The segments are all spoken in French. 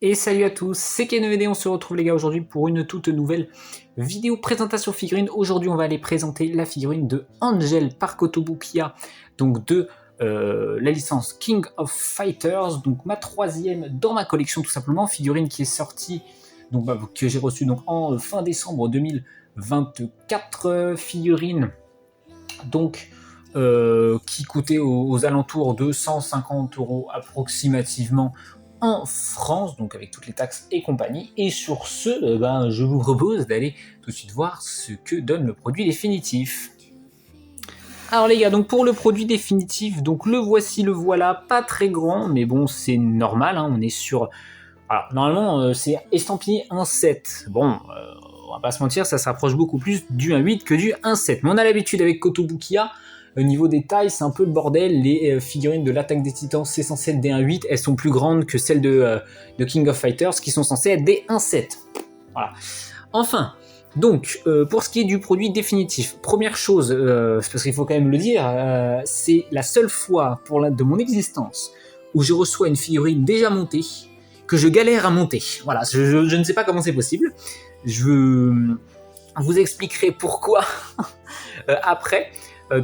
Et salut à tous, c'est KenVD, on se retrouve les gars aujourd'hui pour une toute nouvelle vidéo présentation figurine. Aujourd'hui on va aller présenter la figurine de Angel par Kotobukiya, donc de la licence King of Fighters, donc ma troisième dans ma collection tout simplement, figurine qui est sortie, donc que j'ai reçue donc en fin décembre 2024, figurine donc qui coûtait aux alentours de 150 € approximativement en France, donc avec toutes les taxes et compagnie. Et sur ce, je vous propose d'aller tout de suite voir ce que donne le produit définitif. Alors les gars, donc pour le produit définitif, donc le voici, le voilà, pas très grand, mais bon c'est normal, hein, on est sur... Alors normalement c'est estampillé 1.7, bon... on va pas se mentir, ça se rapproche beaucoup plus du 1.8 que du 1.7. Mais on a l'habitude avec Kotobukiya, au niveau des tailles, c'est un peu le bordel. Les figurines de l'attaque des titans, c'est censé être des 1.8, elles sont plus grandes que celles de King of Fighters, qui sont censées être des 1.7. Voilà. Enfin, donc, pour ce qui est du produit définitif, première chose, parce qu'il faut quand même le dire, c'est la seule fois de mon existence où je reçois une figurine déjà montée, que je galère à monter. Voilà, je ne sais pas comment c'est possible. Je vous expliquerai pourquoi après,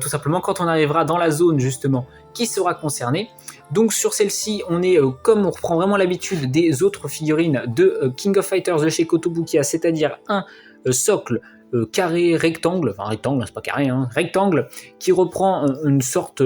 tout simplement quand on arrivera dans la zone justement qui sera concernée. Donc sur celle-ci, on est comme on reprend vraiment l'habitude des autres figurines de King of Fighters de chez Kotobukiya, c'est-à-dire un socle carré rectangle, enfin rectangle, c'est pas carré, hein, rectangle, qui reprend une sorte,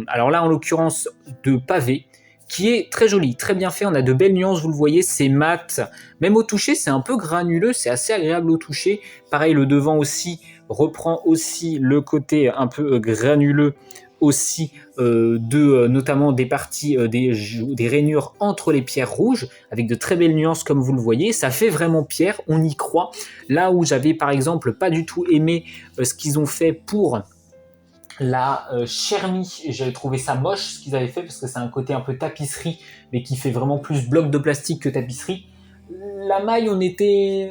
alors là en l'occurrence de pavé, qui est très joli, très bien fait, on a de belles nuances, vous le voyez, c'est mat, même au toucher c'est un peu granuleux, c'est assez agréable au toucher, pareil le devant aussi reprend aussi le côté un peu granuleux aussi notamment des parties, des rainures entre les pierres rouges, avec de très belles nuances comme vous le voyez, ça fait vraiment pierre, on y croit, là où j'avais par exemple pas du tout aimé ce qu'ils ont fait pour la Chermi, j'avais trouvé ça moche ce qu'ils avaient fait parce que c'est un côté un peu tapisserie mais qui fait vraiment plus bloc de plastique que tapisserie. La maille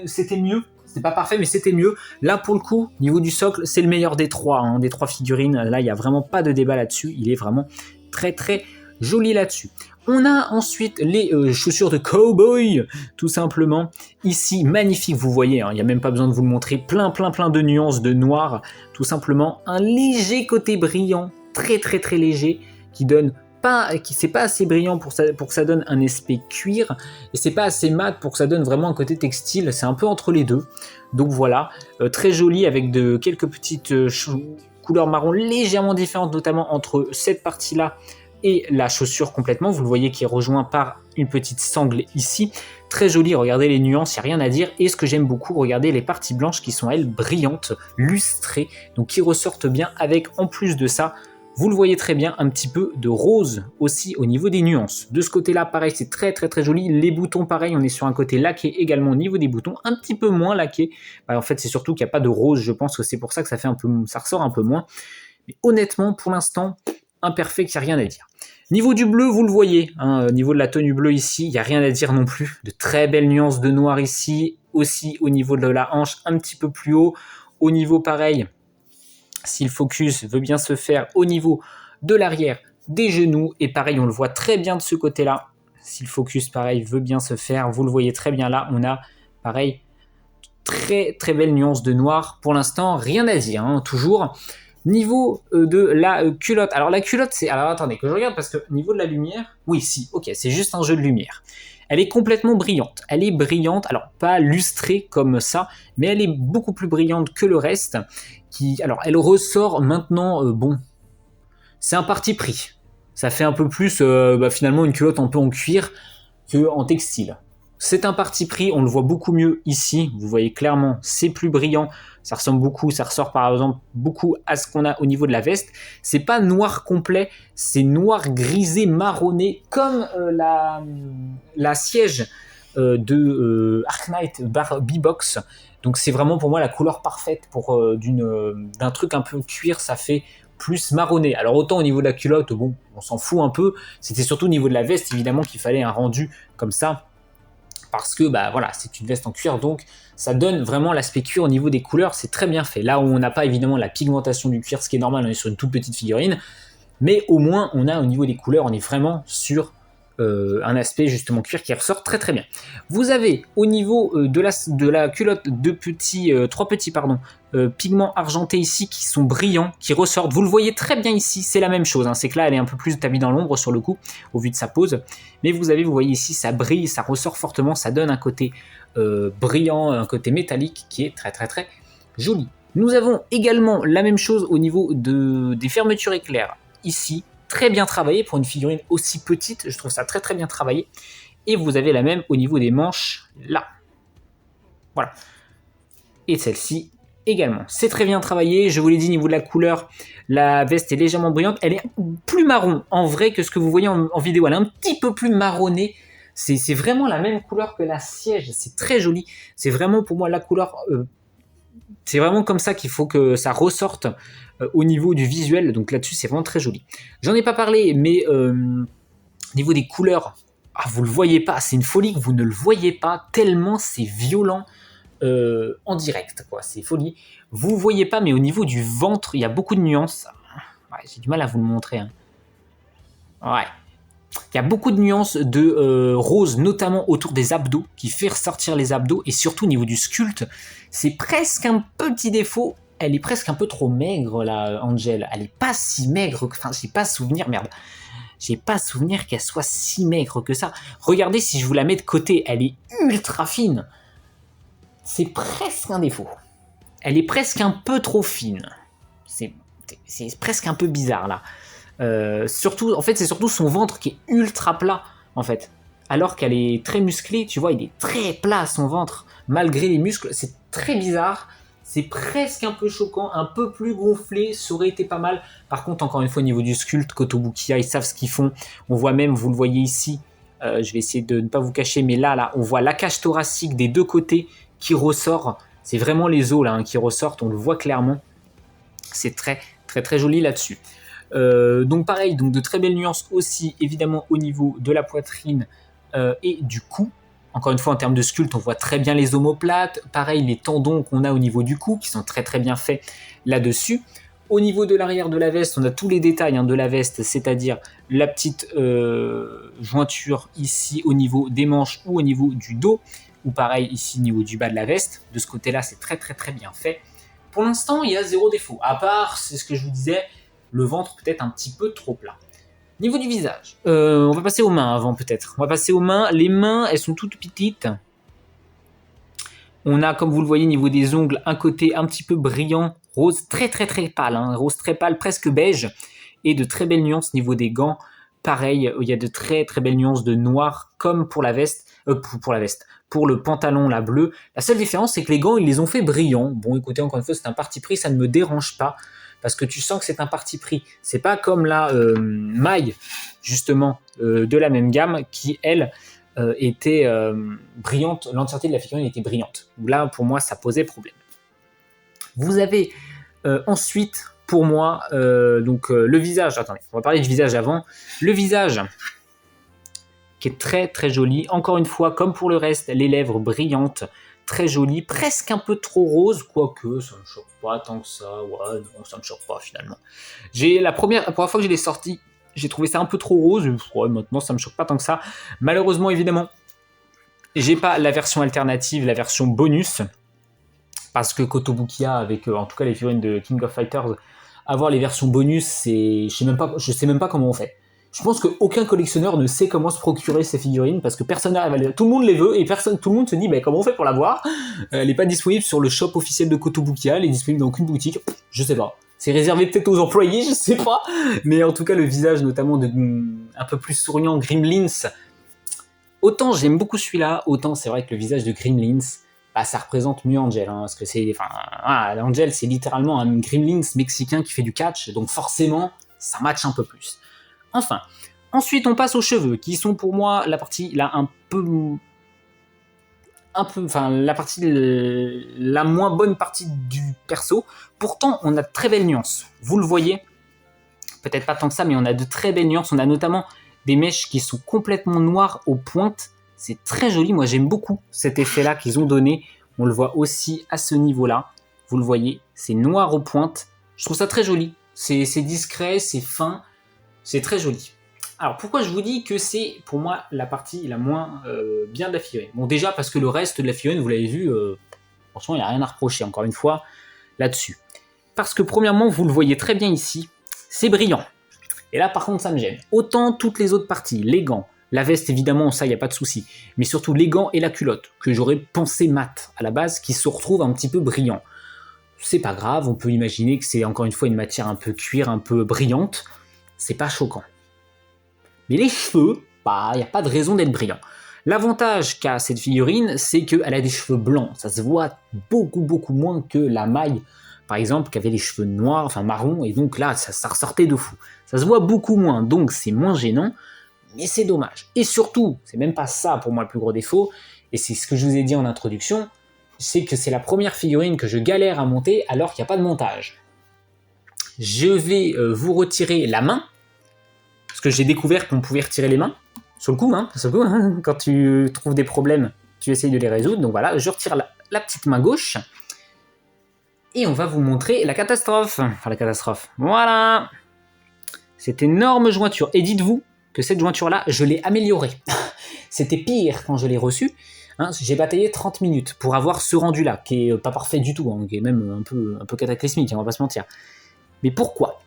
c'était mieux, c'était pas parfait mais c'était mieux. Là pour le coup, niveau du socle, c'est le meilleur des trois, hein, des trois figurines. Là il y a vraiment pas de débat là-dessus, il est vraiment très très joli là-dessus. On a ensuite les chaussures de cowboy, tout simplement. Ici, magnifique, vous voyez, hein, il n'y a même pas besoin de vous le montrer, plein de nuances de noir, tout simplement. Un léger côté brillant, très très léger, qui c'est pas assez brillant pour que ça donne un aspect cuir, et c'est pas assez mat pour que ça donne vraiment un côté textile, c'est un peu entre les deux. Donc voilà, très joli avec quelques petites couleurs marron légèrement différentes, notamment entre cette partie-là et la chaussure complètement, vous le voyez qui est rejoint par une petite sangle ici, très joli, regardez les nuances, il n'y a rien à dire, et ce que j'aime beaucoup, regardez les parties blanches qui sont elles brillantes, lustrées, donc qui ressortent bien avec en plus de ça, vous le voyez très bien, un petit peu de rose aussi au niveau des nuances. De ce côté-là, pareil, c'est très joli, les boutons pareil, on est sur un côté laqué également au niveau des boutons, un petit peu moins laqué, en fait c'est surtout qu'il n'y a pas de rose, je pense que c'est pour ça que ça ressort un peu moins, mais honnêtement, pour l'instant, imperfect, il n'y a rien à dire. Niveau du bleu, vous le voyez, hein, niveau de la tenue bleue ici, il n'y a rien à dire non plus. De très belles nuances de noir ici, aussi au niveau de la hanche, un petit peu plus haut. Au niveau pareil, si le focus veut bien se faire au niveau de l'arrière des genoux, et pareil, on le voit très bien de ce côté-là. Si le focus, pareil, veut bien se faire, vous le voyez très bien là, on a, pareil, très belles nuances de noir. Pour l'instant, rien à dire, hein, toujours. Niveau de la culotte, alors la culotte c'est, alors attendez que je regarde parce que niveau de la lumière, oui si, ok, c'est juste un jeu de lumière. Elle est complètement brillante, alors pas lustrée comme ça, mais elle est beaucoup plus brillante que le reste, alors elle ressort maintenant, bon, c'est un parti pris, ça fait un peu plus finalement une culotte un peu en cuir que en textile. C'est un parti pris, on le voit beaucoup mieux ici, vous voyez clairement, c'est plus brillant, ça ressemble beaucoup, ça ressort par exemple beaucoup à ce qu'on a au niveau de la veste. C'est pas noir complet, c'est noir grisé marronné comme la siège de Arknight B-Box. Donc c'est vraiment pour moi la couleur parfaite pour d'un truc un peu cuir, ça fait plus marronné. Alors autant au niveau de la culotte, bon, on s'en fout un peu, c'était surtout au niveau de la veste évidemment qu'il fallait un rendu comme ça, parce que voilà, c'est une veste en cuir, donc ça donne vraiment l'aspect cuir au niveau des couleurs, c'est très bien fait. Là où on n'a pas évidemment la pigmentation du cuir, ce qui est normal, on est sur une toute petite figurine, mais au moins on a au niveau des couleurs, on est vraiment sur un aspect justement cuir qui ressort très très bien. Vous avez au niveau de la culotte trois petits pigments argentés ici qui sont brillants, qui ressortent. Vous le voyez très bien ici, c'est la même chose. Hein. C'est que là, elle est un peu plus établie dans l'ombre sur le coup, au vu de sa pose. Mais vous voyez ici, ça brille, ça ressort fortement, ça donne un côté brillant, un côté métallique qui est très très très joli. Nous avons également la même chose au niveau des fermetures éclairs. Ici, très bien travaillé pour une figurine aussi petite, je trouve ça très très bien travaillé. Et vous avez la même au niveau des manches, là. Voilà. Et celle-ci également. C'est très bien travaillé, je vous l'ai dit, au niveau de la couleur, la veste est légèrement brillante. Elle est plus marron en vrai que ce que vous voyez en vidéo. Elle est un petit peu plus marronnée. C'est vraiment la même couleur que la siège, c'est très joli. C'est vraiment pour moi la couleur... c'est vraiment comme ça qu'il faut que ça ressorte au niveau du visuel. Donc là-dessus, c'est vraiment très joli. J'en ai pas parlé, mais au niveau des couleurs, vous le voyez pas. C'est une folie que vous ne le voyez pas, tellement c'est violent en direct. C'est folie. Vous voyez pas, mais au niveau du ventre, il y a beaucoup de nuances. Ouais, j'ai du mal à vous le montrer. Hein. Ouais. Il y a beaucoup de nuances de rose, notamment autour des abdos, qui fait ressortir les abdos, et surtout au niveau du sculpte, c'est presque un petit défaut. Elle est presque un peu trop maigre, là, Angel. Elle est pas si maigre, enfin, j'ai pas souvenir qu'elle soit si maigre que ça. Regardez si je vous la mets de côté, elle est ultra fine. C'est presque un défaut. Elle est presque un peu trop fine. C'est presque un peu bizarre, là. Surtout, en fait, c'est surtout son ventre qui est ultra plat, en fait. Alors qu'elle est très musclée, tu vois, il est très plat son ventre, malgré les muscles. C'est très bizarre. C'est presque un peu choquant, un peu plus gonflé, ça aurait été pas mal. Par contre, encore une fois, au niveau du sculpte, Kotobukiya, ils savent ce qu'ils font. On voit même, vous le voyez ici, je vais essayer de ne pas vous cacher, mais là, on voit la cage thoracique des deux côtés qui ressort. C'est vraiment les os là qui ressortent, on le voit clairement. C'est très, très, très joli là-dessus. Donc pareil, donc de très belles nuances aussi, évidemment, au niveau de la poitrine et du cou. Encore une fois, en termes de sculpte, on voit très bien les omoplates. Pareil, les tendons qu'on a au niveau du cou, qui sont très très bien faits là-dessus. Au niveau de l'arrière de la veste, on a tous les détails de la veste, c'est-à-dire la petite jointure ici au niveau des manches ou au niveau du dos, ou pareil ici au niveau du bas de la veste. De ce côté-là, c'est très très très bien fait. Pour l'instant, il y a zéro défaut. À part, c'est ce que je vous disais, le ventre peut-être un petit peu trop plat. Niveau du visage, on va passer aux mains avant peut-être. On va passer aux mains. Les mains, elles sont toutes petites. On a, comme vous le voyez, niveau des ongles, un côté un petit peu brillant, rose très très très pâle, rose très pâle, presque beige, et de très belles nuances niveau des gants. Pareil, il y a de très très belles nuances de noir, comme pour la veste, pour le pantalon là bleu. La seule différence, c'est que les gants, ils les ont fait brillants. Bon, écoutez, encore une fois, c'est un parti pris, ça ne me dérange pas. Parce que tu sens que c'est un parti pris. C'est pas comme la maille, justement, de la même gamme, qui, elle, était brillante. L'entièreté de la figurine était brillante. Là, pour moi, ça posait problème. Vous avez ensuite, pour moi, le visage. Attendez, on va parler du visage avant. Le visage, qui est très, très joli. Encore une fois, comme pour le reste, les lèvres brillantes, très joli, presque un peu trop rose, quoique ça ne me choque pas tant que ça. Ouais, non, ça ne me choque pas finalement. La première fois que je l'ai sorti, j'ai trouvé ça un peu trop rose. Ouais, maintenant, ça ne me choque pas tant que ça. Malheureusement, évidemment, j'ai pas la version alternative, la version bonus, parce que Kotobukiya, avec en tout cas les figurines de King of Fighters, avoir les versions bonus, je sais même pas comment on fait. Je pense qu'aucun collectionneur ne sait comment se procurer ces figurines parce que personne n'arrive tout le monde les veut et tout le monde se dit comment on fait pour l'avoir. Elle n'est pas disponible sur le shop officiel de Kotobukiya, elle est disponible dans aucune boutique, je sais pas. C'est réservé peut-être aux employés, je sais pas. Mais en tout cas, le visage notamment un peu plus souriant, Gremlins. Autant j'aime beaucoup celui-là, autant c'est vrai que le visage de Gremlins, ça représente mieux Angel, parce que Angel c'est littéralement un Gremlins mexicain qui fait du catch, donc forcément ça match un peu plus. Enfin, ensuite on passe aux cheveux, qui sont pour moi la partie là la moins bonne partie du perso. Pourtant, on a de très belles nuances. Vous le voyez, peut-être pas tant que ça, mais on a de très belles nuances. On a notamment des mèches qui sont complètement noires aux pointes. C'est très joli. Moi, j'aime beaucoup cet effet-là qu'ils ont donné. On le voit aussi à ce niveau-là. Vous le voyez, c'est noir aux pointes. Je trouve ça très joli. C'est discret, c'est fin. C'est très joli. Alors pourquoi je vous dis que c'est pour moi la partie la moins bien de la figurine? Bon déjà parce que le reste de la figurine, vous l'avez vu, franchement il n'y a rien à reprocher encore une fois là-dessus. Parce que premièrement, vous le voyez très bien ici, c'est brillant. Et là par contre ça me gêne. Autant toutes les autres parties, les gants, la veste évidemment ça il n'y a pas de souci, mais surtout les gants et la culotte, que j'aurais pensé mat à la base, qui se retrouvent un petit peu brillants. C'est pas grave, on peut imaginer que c'est encore une fois une matière un peu cuir, un peu brillante, c'est pas choquant. Mais les cheveux, bah, il n'y a pas de raison d'être brillant. L'avantage qu'a cette figurine, c'est qu'elle a des cheveux blancs. Ça se voit beaucoup moins que la maille, par exemple, qui avait les cheveux noirs, enfin marron, et donc là, ça ressortait de fou. Ça se voit beaucoup moins, donc c'est moins gênant, mais c'est dommage. Et surtout, c'est même pas ça pour moi le plus gros défaut, et c'est ce que je vous ai dit en introduction, c'est que c'est la première figurine que je galère à monter alors qu'il n'y a pas de montage. Je vais vous retirer la main, parce que j'ai découvert qu'on pouvait retirer les mains, sur le coup, quand tu trouves des problèmes, tu essayes de les résoudre. Donc voilà, je retire la petite main gauche, et on va vous montrer la catastrophe. Enfin, la catastrophe. Voilà. Cette énorme jointure. Et dites-vous que cette jointure-là, je l'ai améliorée. C'était pire quand je l'ai reçue. J'ai bataillé 30 minutes pour avoir ce rendu-là, qui est pas parfait du tout, qui est même un peu cataclysmique, on va pas se mentir. Mais pourquoi ?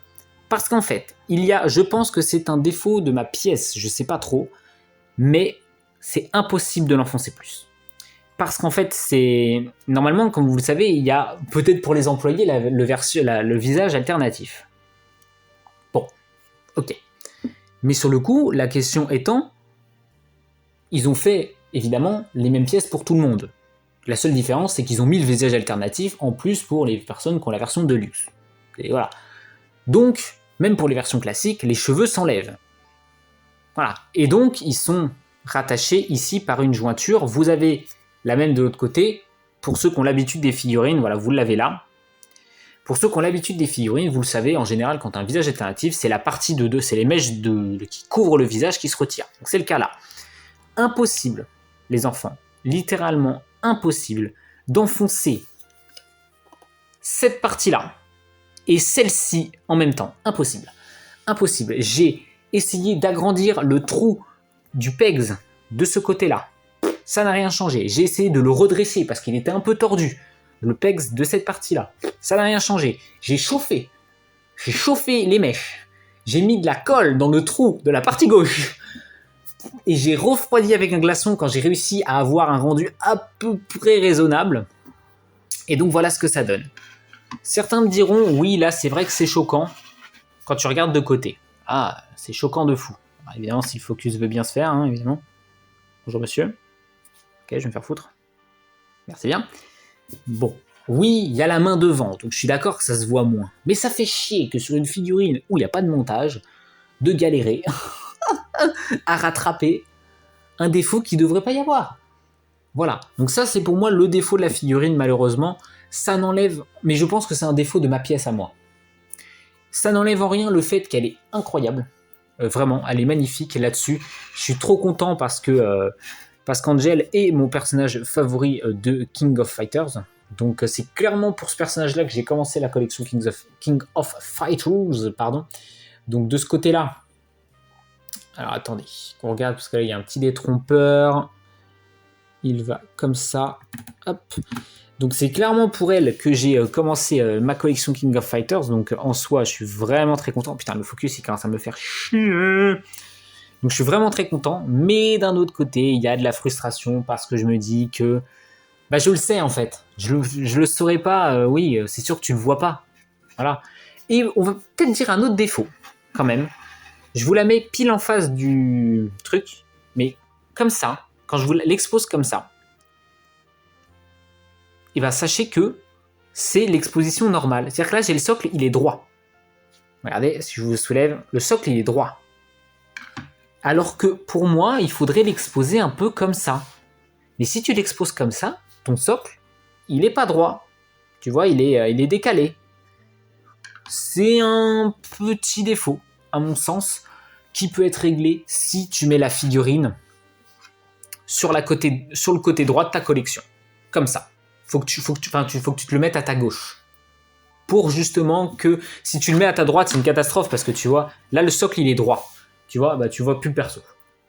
Parce qu'en fait, je pense que c'est un défaut de ma pièce, je sais pas trop, mais c'est impossible de l'enfoncer plus. Parce qu'en fait, normalement, comme vous le savez, il y a peut-être pour les employés le visage alternatif. Bon, ok. Mais sur le coup, la question étant, ils ont fait évidemment les mêmes pièces pour tout le monde. La seule différence, c'est qu'ils ont mis le visage alternatif en plus pour les personnes qui ont la version de luxe. Et voilà. Donc, même pour les versions classiques, les cheveux s'enlèvent. Voilà. Et donc, ils sont rattachés ici par une jointure. Vous avez la même de l'autre côté. Pour ceux qui ont l'habitude des figurines, voilà, vous l'avez là. Pour ceux qui ont l'habitude des figurines, vous le savez, en général, quand un visage alternatif, c'est la partie de deux, c'est les mèches qui couvrent le visage qui se retirent. Donc c'est le cas là. Impossible, les enfants, littéralement impossible, d'enfoncer cette partie-là et celle-ci en même temps. Impossible. Impossible. J'ai essayé d'agrandir le trou du PEGS de ce côté-là. Ça n'a rien changé. J'ai essayé de le redresser parce qu'il était un peu tordu. Le PEGS de cette partie-là. Ça n'a rien changé. J'ai chauffé les mèches. J'ai mis de la colle dans le trou de la partie gauche. Et j'ai refroidi avec un glaçon quand j'ai réussi à avoir un rendu à peu près raisonnable. Et donc voilà ce que ça donne. Certains me diront, oui, là c'est vrai que c'est choquant quand tu regardes de côté. Ah, c'est choquant de fou. Alors, évidemment, si le focus veut bien se faire, évidemment. Bonjour monsieur. Ok, je vais me faire foutre. Merci bien. Bon, oui, il y a la main devant, donc je suis d'accord que ça se voit moins. Mais ça fait chier que sur une figurine où il n'y a pas de montage, de galérer à rattraper un défaut qui ne devrait pas y avoir. Voilà, donc ça c'est pour moi le défaut de la figurine, malheureusement. Ça n'enlève, mais je pense que c'est un défaut de ma pièce à moi. Ça n'enlève en rien le fait qu'elle est incroyable. Vraiment, elle est magnifique là-dessus. Je suis trop content parce qu'Angel est mon personnage favori de King of Fighters. Donc c'est clairement pour ce personnage-là que j'ai commencé la collection King of Fighters, pardon. Donc de ce côté-là, alors attendez, on regarde parce que là il y a un petit détrompeur. Il va comme ça, hop. Donc c'est clairement pour elle que j'ai commencé ma collection King of Fighters. Donc en soi, je suis vraiment très content. Putain, le focus il commence à me faire chier. Donc je suis vraiment très content. Mais d'un autre côté, il y a de la frustration parce que je me dis que je le sais en fait. Je le saurais pas. Oui, c'est sûr que tu le vois pas. Voilà. Et on va peut-être dire un autre défaut quand même. Je vous la mets pile en face du truc, mais comme ça, quand je vous l'expose comme ça, et sachez que c'est l'exposition normale. C'est-à-dire que là, j'ai le socle, il est droit. Regardez, si je vous soulève, le socle, il est droit. Alors que pour moi, il faudrait l'exposer un peu comme ça. Mais si tu l'exposes comme ça, ton socle, il n'est pas droit. Tu vois, il est décalé. C'est un petit défaut, à mon sens, qui peut être réglé si tu mets la figurine sur le côté droit de ta collection. Comme ça. Faut que tu te le mettes à ta gauche. Pour justement que, si tu le mets à ta droite, c'est une catastrophe parce que tu vois, là le socle il est droit. tu vois, bah tu vois plus le perso.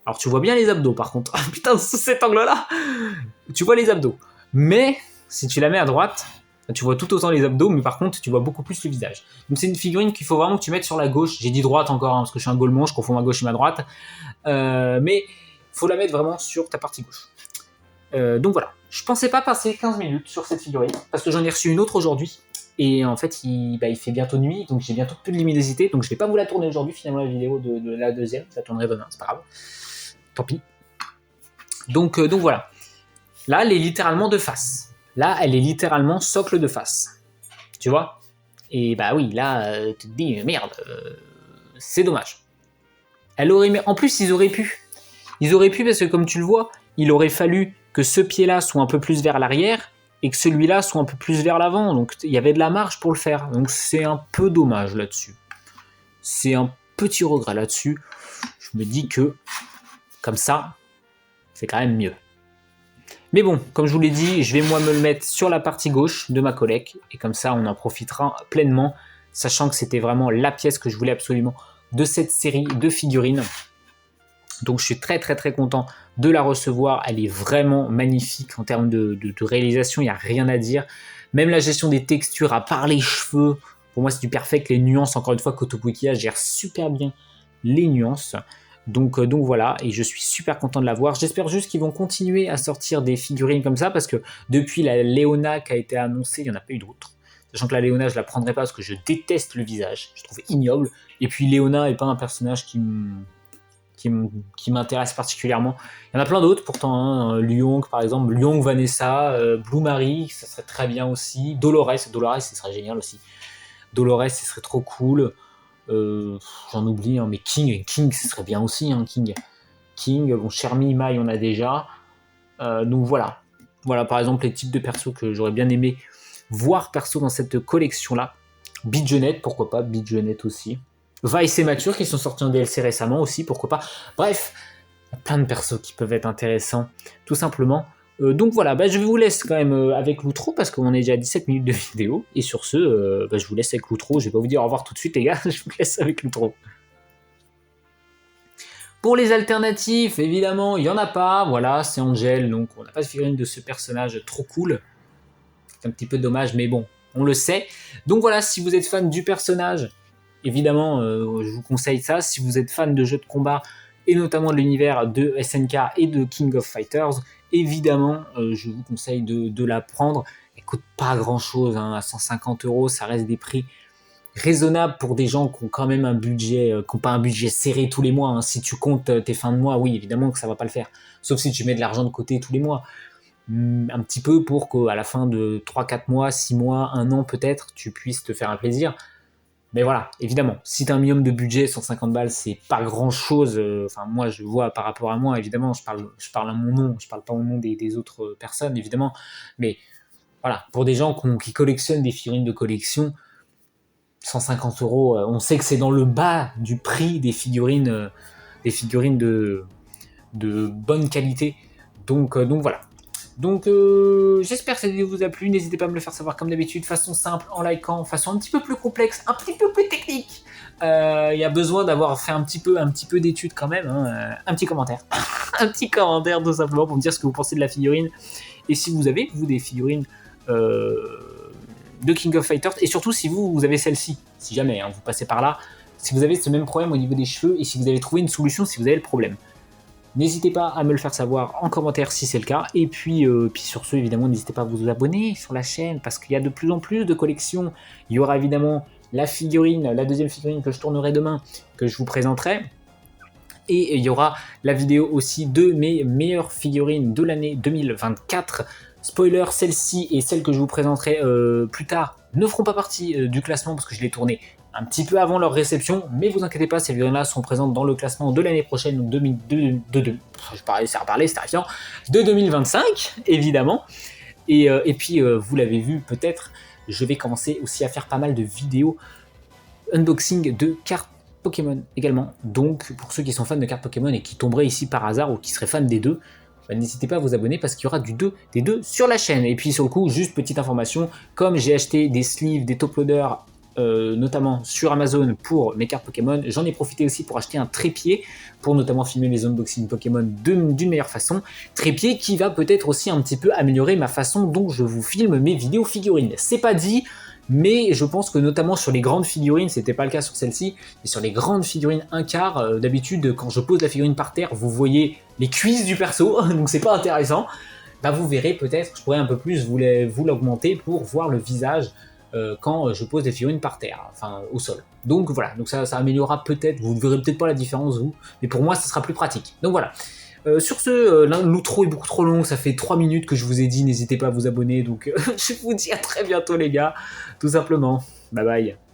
Alors tu vois bien les abdos par contre. Ah putain, sous cet angle-là, tu vois les abdos. Mais si tu la mets à droite, tu vois tout autant les abdos, mais par contre tu vois beaucoup plus le visage. Donc c'est une figurine qu'il faut vraiment que tu mettes sur la gauche. J'ai dit droite encore, hein, parce que je suis un golemon, je confonds ma gauche et ma droite. Mais faut la mettre vraiment sur ta partie gauche. Donc voilà, je pensais pas passer 15 minutes sur cette figurine, parce que j'en ai reçu une autre aujourd'hui. Et en fait, il fait bientôt nuit, donc j'ai bientôt plus de luminosité, donc je vais pas vous la tourner aujourd'hui, finalement, la vidéo de la deuxième, je la tournerai demain, c'est pas grave. Tant pis. Donc voilà. Là, elle est littéralement de face. Là, elle est littéralement socle de face. Tu vois? Et bah oui, là, tu te dis, merde, c'est dommage. Elle aurait... En plus, ils auraient pu. Ils auraient pu, parce que comme tu le vois, il aurait fallu que ce pied-là soit un peu plus vers l'arrière, et que celui-là soit un peu plus vers l'avant. Donc il y avait de la marge pour le faire. Donc c'est un peu dommage là-dessus. C'est un petit regret là-dessus. Je me dis que, comme ça, c'est quand même mieux. Mais bon, comme je vous l'ai dit, je vais moi me le mettre sur la partie gauche de ma collecte, et comme ça on en profitera pleinement, sachant que c'était vraiment la pièce que je voulais absolument de cette série de figurines. Donc je suis très très très content de la recevoir, elle est vraiment magnifique en termes de réalisation, il n'y a rien à dire. Même la gestion des textures, à part les cheveux, pour moi c'est du perfect. Les nuances, encore une fois, Kotobukiya gère super bien les nuances. Donc voilà, et je suis super content de la voir. J'espère juste qu'ils vont continuer à sortir des figurines comme ça, parce que depuis la Leona qui a été annoncée, il n'y en a pas eu d'autres. Sachant que la Leona, je la prendrai pas parce que je déteste le visage, je trouve ignoble. Et puis Leona n'est pas un personnage qui m'intéresse particulièrement. Il y en a plein d'autres pourtant, hein. Lyong par exemple, Lyong Vanessa, Blue Marie, ça serait très bien aussi. Dolores, ce serait génial aussi. Dolores, ce serait trop cool. J'en oublie, hein, mais King, ce serait bien aussi, hein, King, bon, Chermi, Mai, on a déjà. Donc voilà. Voilà par exemple les types de persos que j'aurais bien aimé voir perso dans cette collection-là. Bidgenette, pourquoi pas, Bidgenette aussi. Vice et Mature qui sont sortis en DLC récemment aussi, pourquoi pas. Bref, il y a plein de persos qui peuvent être intéressants, tout simplement. Donc voilà, bah, je vous laisse quand même avec l'outro, parce qu'on est déjà à 17 minutes de vidéo. Et sur ce, bah, je vous laisse avec l'outro. Je vais pas vous dire au revoir tout de suite les gars, je vous laisse avec l'outro. Pour les alternatives, évidemment, il n'y en a pas. Voilà, c'est Angel, donc on n'a pas de figurine de ce personnage trop cool. C'est un petit peu dommage, mais bon, on le sait. Donc voilà, si vous êtes fan du personnage, évidemment, je vous conseille ça. Si vous êtes fan de jeux de combat, et notamment de l'univers de SNK et de King of Fighters, évidemment, je vous conseille de la prendre. Elle coûte pas grand-chose, hein, à 150 €, ça reste des prix raisonnables pour des gens qui ont quand même un budget, qui n'ont pas un budget serré tous les mois. Hein. Si tu comptes tes fins de mois, oui, évidemment que ça va pas le faire. Sauf si tu mets de l'argent de côté tous les mois. Un petit peu pour qu'à la fin de 3-4 mois, 6 mois, 1 an peut-être, tu puisses te faire un plaisir. Mais voilà, évidemment, si tu as un minimum de budget, 150 balles, c'est pas grand-chose. Enfin, moi, je vois par rapport à moi, évidemment, je parle à mon nom, je parle pas au nom des autres personnes, évidemment. Mais voilà, pour des gens qui collectionnent des figurines de collection, 150 €, on sait que c'est dans le bas du prix des figurines de bonne qualité. Donc voilà. Donc j'espère que cette vidéo vous a plu, n'hésitez pas à me le faire savoir comme d'habitude, façon simple, en likant, façon un petit peu plus complexe, un petit peu plus technique. Il y a besoin d'avoir fait un petit peu d'études quand même, hein. Un petit commentaire. Un petit commentaire tout simplement pour me dire ce que vous pensez de la figurine. Et si vous avez, vous, des figurines de King of Fighters, et surtout si vous avez celle-ci, si jamais hein, vous passez par là, si vous avez ce même problème au niveau des cheveux, et si vous avez trouvé une solution si vous avez le problème. N'hésitez pas à me le faire savoir en commentaire si c'est le cas. Et puis sur ce, évidemment, n'hésitez pas à vous abonner sur la chaîne parce qu'il y a de plus en plus de collections. Il y aura évidemment la deuxième figurine que je tournerai demain, que je vous présenterai. Et il y aura la vidéo aussi de mes meilleures figurines de l'année 2024. Spoiler, celle-ci et celle que je vous présenterai plus tard ne feront pas partie du classement parce que je l'ai tourné un petit peu avant leur réception, mais vous inquiétez pas, ces vidéos-là sont présentes dans le classement de l'année prochaine, donc je parlais, c'est terrifiant, de 2025, évidemment. Et puis, vous l'avez vu peut-être, je vais commencer aussi à faire pas mal de vidéos unboxing de cartes Pokémon également. Donc, pour ceux qui sont fans de cartes Pokémon et qui tomberaient ici par hasard ou qui seraient fans des deux, bah, n'hésitez pas à vous abonner parce qu'il y aura des deux sur la chaîne. Et puis sur le coup, juste petite information, comme j'ai acheté des sleeves, des top loaders notamment sur Amazon pour mes cartes Pokémon. J'en ai profité aussi pour acheter un trépied pour notamment filmer mes unboxings Pokémon d'une meilleure façon. Trépied qui va peut-être aussi un petit peu améliorer ma façon dont je vous filme mes vidéos figurines. C'est pas dit, mais je pense que notamment sur les grandes figurines, c'était pas le cas sur celle-ci, mais sur les grandes figurines 1/4, d'habitude quand je pose la figurine par terre, vous voyez les cuisses du perso, donc c'est pas intéressant. Bah vous verrez peut-être, je pourrais un peu plus vous l'augmenter pour voir le visage quand je pose des figurines par terre, enfin au sol. Donc voilà, donc ça améliorera peut-être, vous ne verrez peut-être pas la différence vous, mais pour moi ça sera plus pratique. Donc voilà. Sur ce, l'outro est beaucoup trop long, ça fait 3 minutes que je vous ai dit, n'hésitez pas à vous abonner, donc je vous dis à très bientôt les gars, tout simplement. Bye bye.